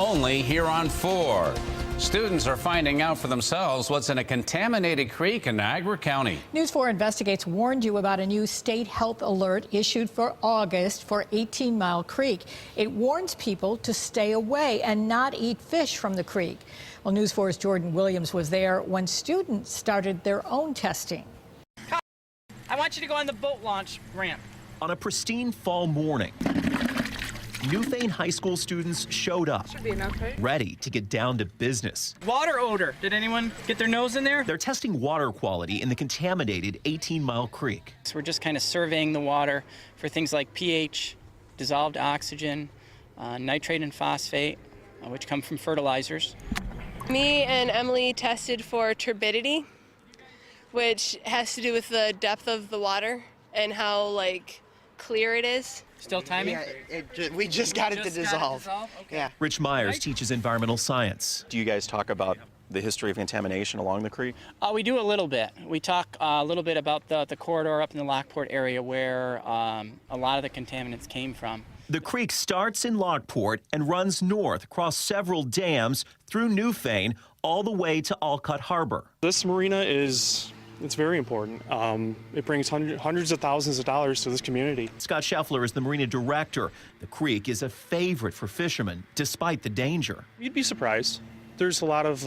Only here on 4. Students are finding out for themselves what's in a contaminated creek in Niagara County. News 4 Investigates warned you about a new state health alert issued for August for 18-Mile Creek. It warns people to stay away and not eat fish from the creek. Well, News 4's Jordan Williams was there when students started their own testing. I want you to go on the boat launch ramp. On a pristine fall morning, Newfane High School students showed up, ready to get down to business. Water odor. Did anyone get their nose in there? They're testing water quality in the contaminated 18-Mile Creek. So we're just kind of surveying the water for things like pH, dissolved oxygen, nitrate and phosphate, which come from fertilizers. Me and Emily tested for turbidity, which has to do with the depth of the water and how clear it is. Still timing? Yeah, we just got it to dissolve. Okay. Yeah. Rich Myers teaches environmental science. Do you guys talk about the history of contamination along the creek? We do a little bit. We talk a little bit about the corridor up in the Lockport area where a lot of the contaminants came from. The creek starts in Lockport and runs north across several dams through Newfane all the way to Olcott Harbor. This marina it's very important. It brings hundreds of thousands of dollars to this community. Scott Scheffler is the marina director. The creek is a favorite for fishermen, despite the danger. You'd be surprised. There's a lot of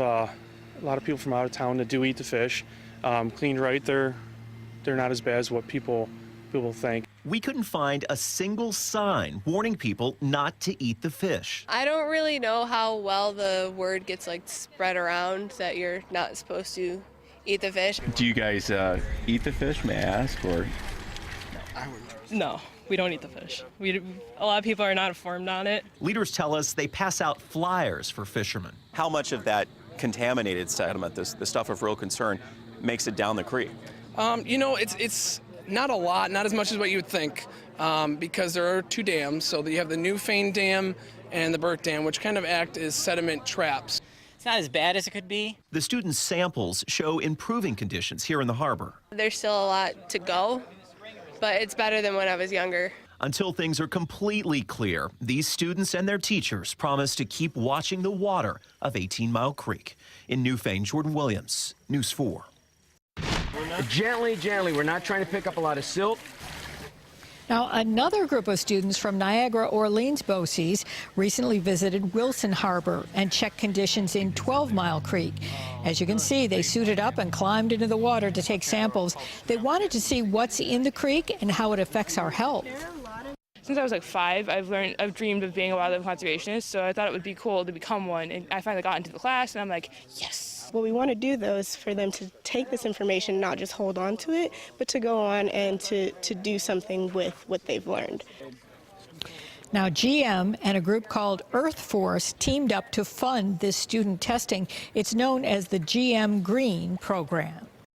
people from out of town that do eat the fish. Cleaned right, they're not as bad as what people think. We couldn't find a single sign warning people not to eat the fish. I don't really know how well the word gets spread around that you're not supposed to eat the fish. Do you guys eat the fish, may I ask, or? No, we don't eat the fish. A lot of people are not informed on it. Leaders tell us they pass out flyers for fishermen. How much of that contaminated sediment, the stuff of real concern, makes it down the creek? It's not a lot, not as much as what you would think, because there are two dams. So you have the Newfane Dam and the Burke Dam, which kind of act as sediment traps. It's not as bad as it could be. The students' samples show improving conditions here in the harbor. There's still a lot to go, but it's better than when I was younger. Until things are completely clear, these students and their teachers promise to keep watching the water of 18-Mile Creek. In Newfane, Jordan Williams, News 4. Gently, gently. We're not trying to pick up a lot of silt. Now, another group of students from Niagara Orleans BOCES recently visited Wilson Harbor and checked conditions in 12-Mile Creek. As you can see, they suited up and climbed into the water to take samples. They wanted to see what's in the creek and how it affects our health. Since I was 5, I've dreamed of being a wildlife conservationist, so I thought it would be cool to become one. And I finally got into the class, and I'm like, yes. What we want to do, though, is for them to take this information, not just hold on to it, but to go on and to do something with what they've learned. Now, GM and a group called Earth Force teamed up to fund this student testing. It's known as the GM Green program.